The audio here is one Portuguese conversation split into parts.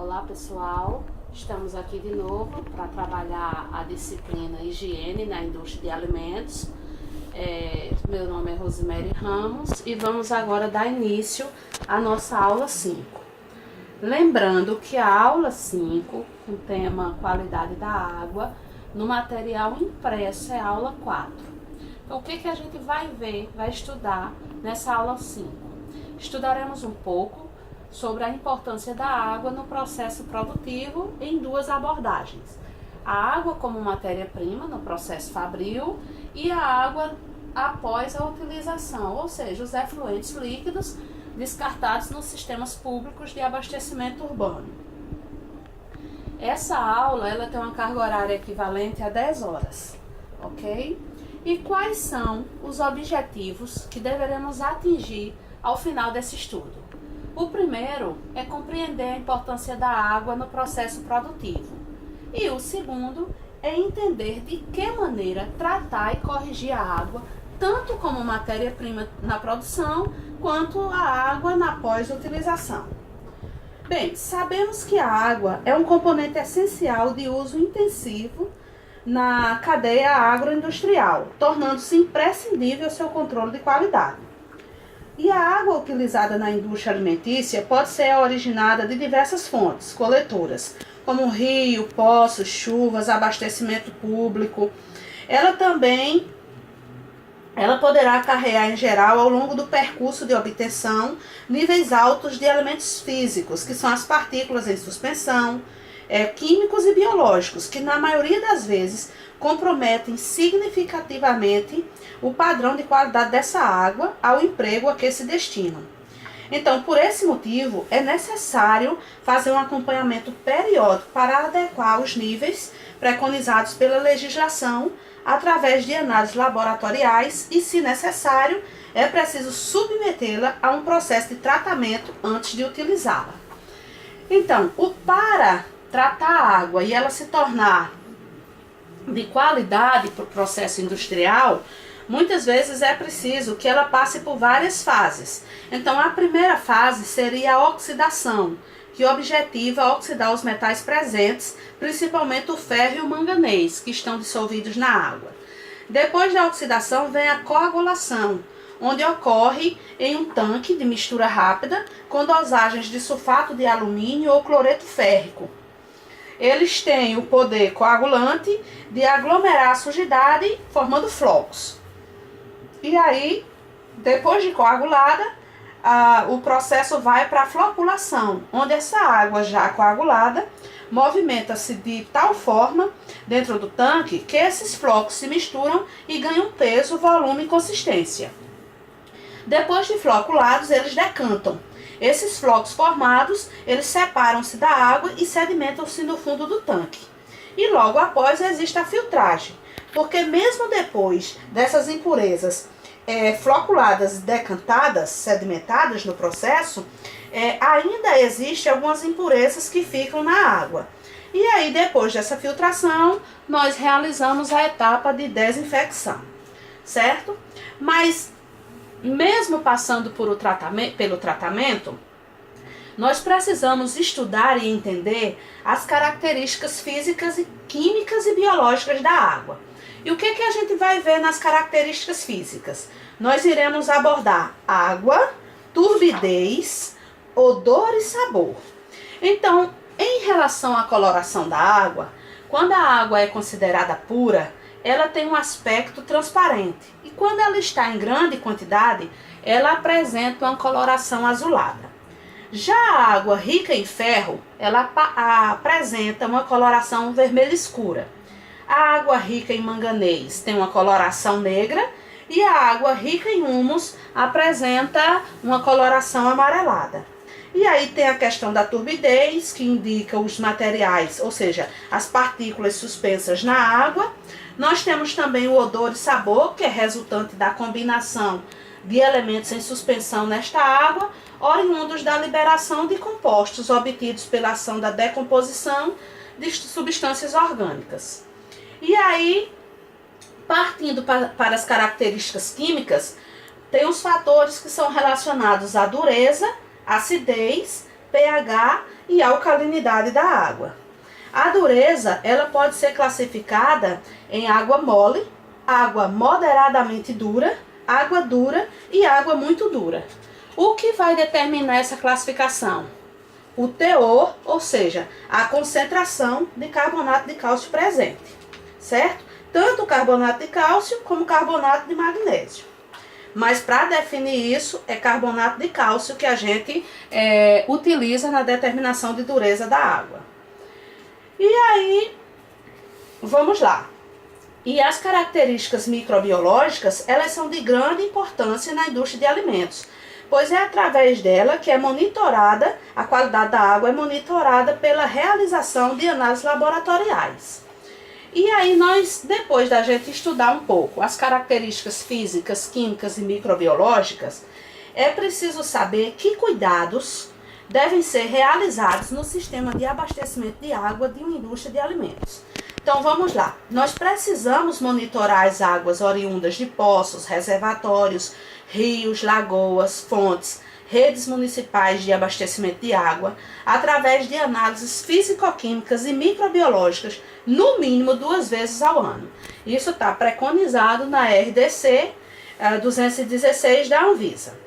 Olá pessoal, estamos aqui de novo para trabalhar a disciplina Higiene na Indústria de Alimentos. Meu nome é Rosemary Ramos e vamos agora dar início à nossa aula 5. Lembrando que a aula 5, com o tema Qualidade da Água, no material impresso é a aula 4. Então o que a gente vai ver, vai estudar nessa aula 5? Estudaremos um pouco sobre a importância da água no processo produtivo em duas abordagens. A água como matéria-prima no processo fabril e a água após a utilização, ou seja, os efluentes líquidos descartados nos sistemas públicos de abastecimento urbano. Essa aula ela tem uma carga horária equivalente a 10 horas, ok? E quais são os objetivos que deveremos atingir ao final desse estudo? O primeiro é compreender a importância da água no processo produtivo. E o segundo é entender de que maneira tratar e corrigir a água, tanto como matéria-prima na produção, quanto a água na pós-utilização. Bem, sabemos que a água é um componente essencial de uso intensivo na cadeia agroindustrial, tornando-se imprescindível seu controle de qualidade. E a água utilizada na indústria alimentícia pode ser originada de diversas fontes coletoras, como rio, poços, chuvas, abastecimento público. Ela poderá acarrear em geral ao longo do percurso de obtenção níveis altos de elementos físicos, que são as partículas em suspensão, químicos e biológicos, que na maioria das vezes comprometem significativamente o padrão de qualidade dessa água ao emprego a que se destinam. Então, por esse motivo, é necessário fazer um acompanhamento periódico para adequar os níveis preconizados pela legislação através de análises laboratoriais e, se necessário, é preciso submetê-la a um processo de tratamento antes de utilizá-la. Então, para tratar a água e ela se tornar de qualidade para o processo industrial, muitas vezes é preciso que ela passe por várias fases. Então, a primeira fase seria a oxidação, que objetiva oxidar os metais presentes, principalmente o ferro e o manganês, que estão dissolvidos na água. Depois da oxidação vem a coagulação, onde ocorre em um tanque de mistura rápida com dosagens de sulfato de alumínio ou cloreto férrico. Eles têm o poder coagulante de aglomerar a sujidade, formando flocos. E aí, depois de coagulada, o processo vai para a floculação, onde essa água já coagulada movimenta-se de tal forma dentro do tanque que esses flocos se misturam e ganham peso, volume e consistência. Depois de floculados, eles decantam. Esses flocos formados, eles separam-se da água e sedimentam-se no fundo do tanque. E logo após existe a filtragem, porque mesmo depois dessas impurezas floculadas, decantadas, sedimentadas no processo, ainda existem algumas impurezas que ficam na água. E aí, depois dessa filtração, nós realizamos a etapa de desinfecção, certo? Mas mesmo passando pelo tratamento, nós precisamos estudar e entender as características físicas, químicas e biológicas da água. E o que a gente vai ver nas características físicas? Nós iremos abordar água, turbidez, odor e sabor. Então, em relação à coloração da água, quando a água é considerada pura, ela tem um aspecto transparente. E quando ela está em grande quantidade, ela apresenta uma coloração azulada. Já a água rica em ferro, ela apresenta uma coloração vermelha escura. A água rica em manganês tem uma coloração negra e a água rica em humus apresenta uma coloração amarelada. E aí tem a questão da turbidez, que indica os materiais, ou seja, as partículas suspensas na água. Nós temos também o odor e sabor, que é resultante da combinação de elementos em suspensão nesta água, oriundos da liberação de compostos obtidos pela ação da decomposição de substâncias orgânicas. E aí, partindo para as características químicas, tem os fatores que são relacionados à dureza, acidez, pH e alcalinidade da água. A dureza, ela pode ser classificada em água mole, água moderadamente dura, água dura e água muito dura. O que vai determinar essa classificação? O teor, ou seja, a concentração de carbonato de cálcio presente, certo? Tanto o carbonato de cálcio como o carbonato de magnésio. Mas para definir isso, é carbonato de cálcio que a gente utiliza na determinação de dureza da água. E aí, vamos lá. E as características microbiológicas, elas são de grande importância na indústria de alimentos, pois é através dela que é monitorada, a qualidade da água é monitorada pela realização de análises laboratoriais. E aí nós, depois da gente estudar um pouco as características físicas, químicas e microbiológicas, é preciso saber que cuidados devem ser realizados no sistema de abastecimento de água de uma indústria de alimentos. Então vamos lá, nós precisamos monitorar as águas oriundas de poços, reservatórios, rios, lagoas, fontes, redes municipais de abastecimento de água, através de análises físico-químicas e microbiológicas, no mínimo 2 vezes ao ano. Isso está preconizado na RDC 216 da Anvisa.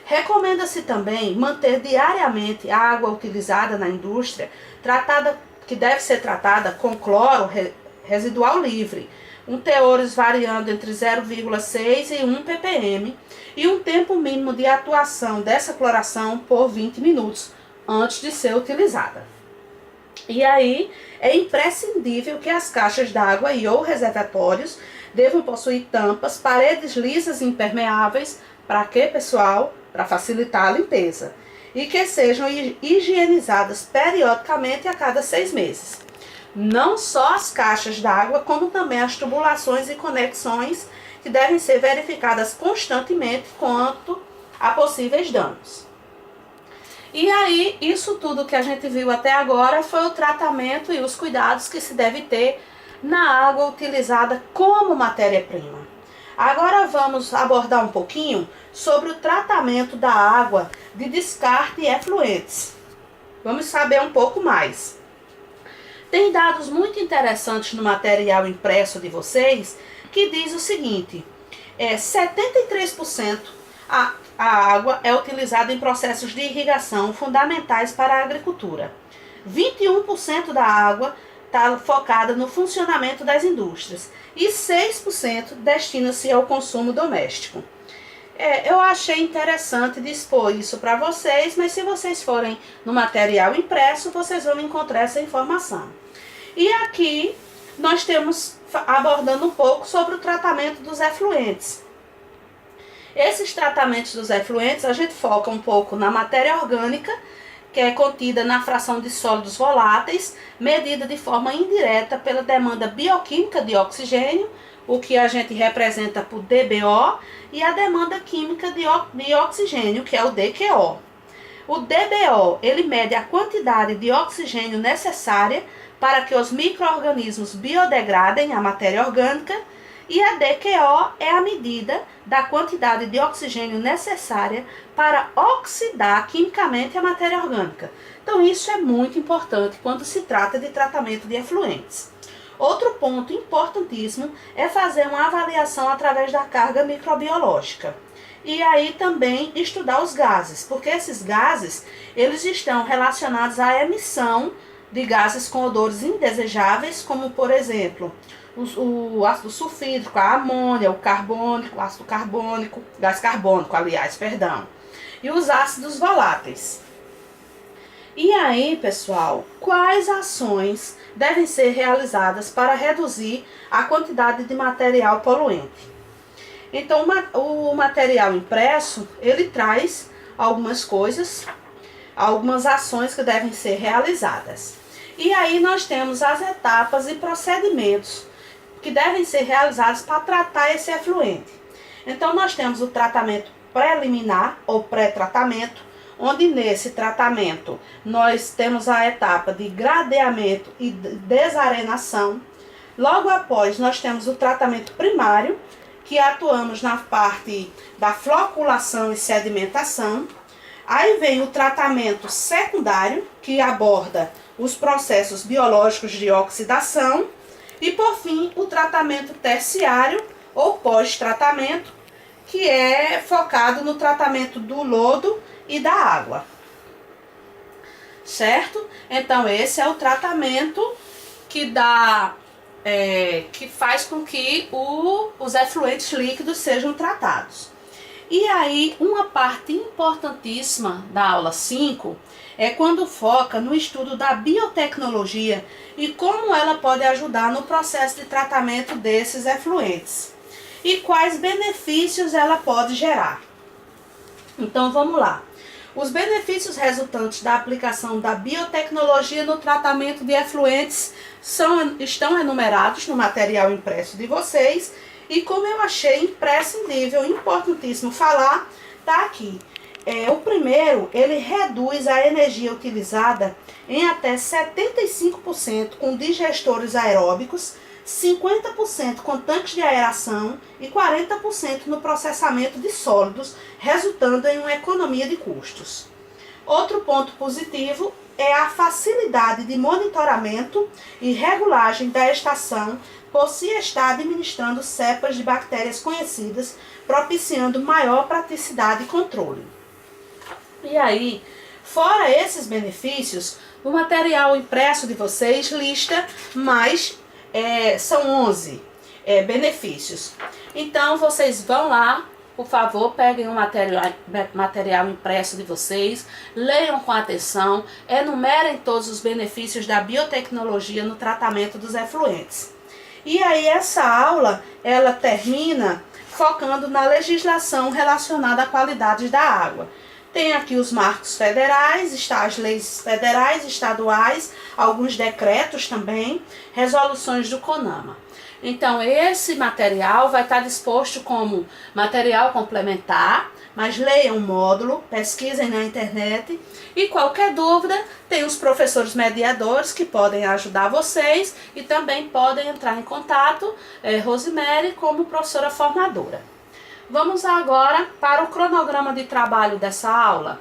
Recomenda-se também manter diariamente a água utilizada na indústria, que deve ser tratada com cloro residual livre, teores variando entre 0,6 e 1 ppm, e um tempo mínimo de atuação dessa cloração por 20 minutos antes de ser utilizada. E aí é imprescindível que as caixas d'água e ou reservatórios devam possuir tampas, paredes lisas e impermeáveis. Para quê, pessoal? Para facilitar a limpeza. E que sejam higienizadas periodicamente a cada 6 meses. Não só as caixas d'água, como também as tubulações e conexões, que devem ser verificadas constantemente quanto a possíveis danos. E aí, isso tudo que a gente viu até agora foi o tratamento e os cuidados que se deve ter na água utilizada como matéria-prima. Agora vamos abordar um pouquinho sobre o tratamento da água de descarte e efluentes. Vamos saber um pouco mais. Tem dados muito interessantes no material impresso de vocês, que diz o seguinte: 73% a água é utilizada em processos de irrigação fundamentais para a agricultura. 21% da água está focada no funcionamento das indústrias e 6% destina-se ao consumo doméstico. Eu achei interessante dispor isso para vocês, mas se vocês forem no material impresso, vocês vão encontrar essa informação. E aqui nós temos abordando um pouco sobre o tratamento dos efluentes. Esses tratamentos dos efluentes, a gente foca um pouco na matéria orgânica, que é contida na fração de sólidos voláteis, medida de forma indireta pela demanda bioquímica de oxigênio, o que a gente representa por DBO, e a demanda química de oxigênio, que é o DQO. O DBO, ele mede a quantidade de oxigênio necessária para que os micro-organismos biodegradem a matéria orgânica, e a DQO é a medida da quantidade de oxigênio necessária para oxidar quimicamente a matéria orgânica. Então isso é muito importante quando se trata de tratamento de efluentes. Outro ponto importantíssimo é fazer uma avaliação através da carga microbiológica. E aí também estudar os gases, porque esses gases, eles estão relacionados à emissão de gases com odores indesejáveis, como por exemplo, o ácido sulfídrico, a amônia, o carbônico, o ácido carbônico, gás carbônico, aliás, perdão, e os ácidos voláteis. E aí, pessoal, quais ações devem ser realizadas para reduzir a quantidade de material poluente? Então, o material impresso, ele traz algumas coisas, algumas ações que devem ser realizadas. E aí nós temos as etapas e procedimentos que devem ser realizados para tratar esse efluente. Então nós temos o tratamento preliminar ou pré-tratamento, onde nesse tratamento nós temos a etapa de gradeamento e desarenação. Logo após nós temos o tratamento primário, que atuamos na parte da floculação e sedimentação. Aí vem o tratamento secundário, que aborda os processos biológicos de oxidação. E, por fim, o tratamento terciário ou pós-tratamento, que é focado no tratamento do lodo e da água. Certo? Então, esse é o tratamento que que faz com que os efluentes líquidos sejam tratados. E aí, uma parte importantíssima da aula 5 é quando foca no estudo da biotecnologia e como ela pode ajudar no processo de tratamento desses efluentes e quais benefícios ela pode gerar. Então, vamos lá. Os benefícios resultantes da aplicação da biotecnologia no tratamento de efluentes estão enumerados no material impresso de vocês. E como eu achei imprescindível, importantíssimo falar, tá aqui. O primeiro, ele reduz a energia utilizada em até 75% com digestores aeróbicos, 50% com tanques de aeração e 40% no processamento de sólidos, resultando em uma economia de custos. Outro ponto positivo é a facilidade de monitoramento e regulagem da estação por se estar administrando cepas de bactérias conhecidas, propiciando maior praticidade e controle. E aí, fora esses benefícios, o material impresso de vocês lista mais, são 11 benefícios. Então, vocês vão lá, por favor, peguem o material impresso de vocês, leiam com atenção, enumerem todos os benefícios da biotecnologia no tratamento dos efluentes. E aí essa aula, ela termina focando na legislação relacionada à qualidade da água. Tem aqui os marcos federais, as leis federais, estaduais, alguns decretos também, resoluções do CONAMA. Então, esse material vai estar disposto como material complementar, mas leiam o módulo, pesquisem na internet e qualquer dúvida, tem os professores mediadores que podem ajudar vocês e também podem entrar em contato, Rosemary, como professora formadora. Vamos agora para o cronograma de trabalho dessa aula.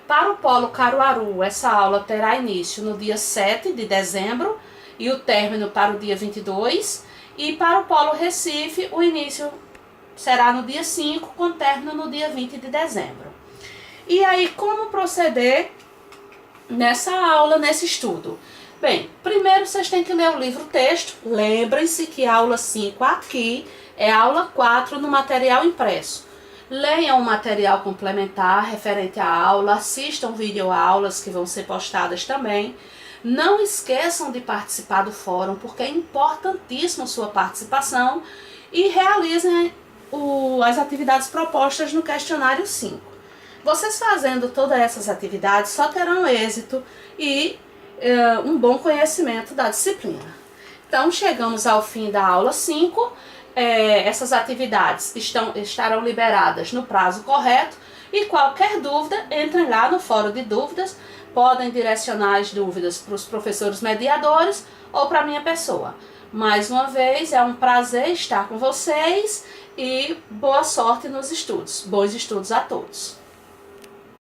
Para o Polo Caruaru, essa aula terá início no dia 7 de dezembro e o término para o dia 22. E para o Polo Recife, o início será no dia 5, com término no dia 20 de dezembro. E aí, como proceder nessa aula, nesse estudo? Bem, primeiro vocês têm que ler o livro-texto. Lembrem-se que a aula 5 aqui é a aula 4 no material impresso. Leiam o material complementar referente à aula, assistam videoaulas que vão ser postadas também. Não esqueçam de participar do fórum, porque é importantíssimo sua participação e realizem as atividades propostas no questionário 5. Vocês fazendo todas essas atividades só terão êxito e um bom conhecimento da disciplina. Então, chegamos ao fim da aula 5. Essas atividades estarão liberadas no prazo correto e qualquer dúvida, entrem lá no fórum de dúvidas. Podem direcionar as dúvidas para os professores mediadores ou para a minha pessoa. Mais uma vez, é um prazer estar com vocês e boa sorte nos estudos. Bons estudos a todos!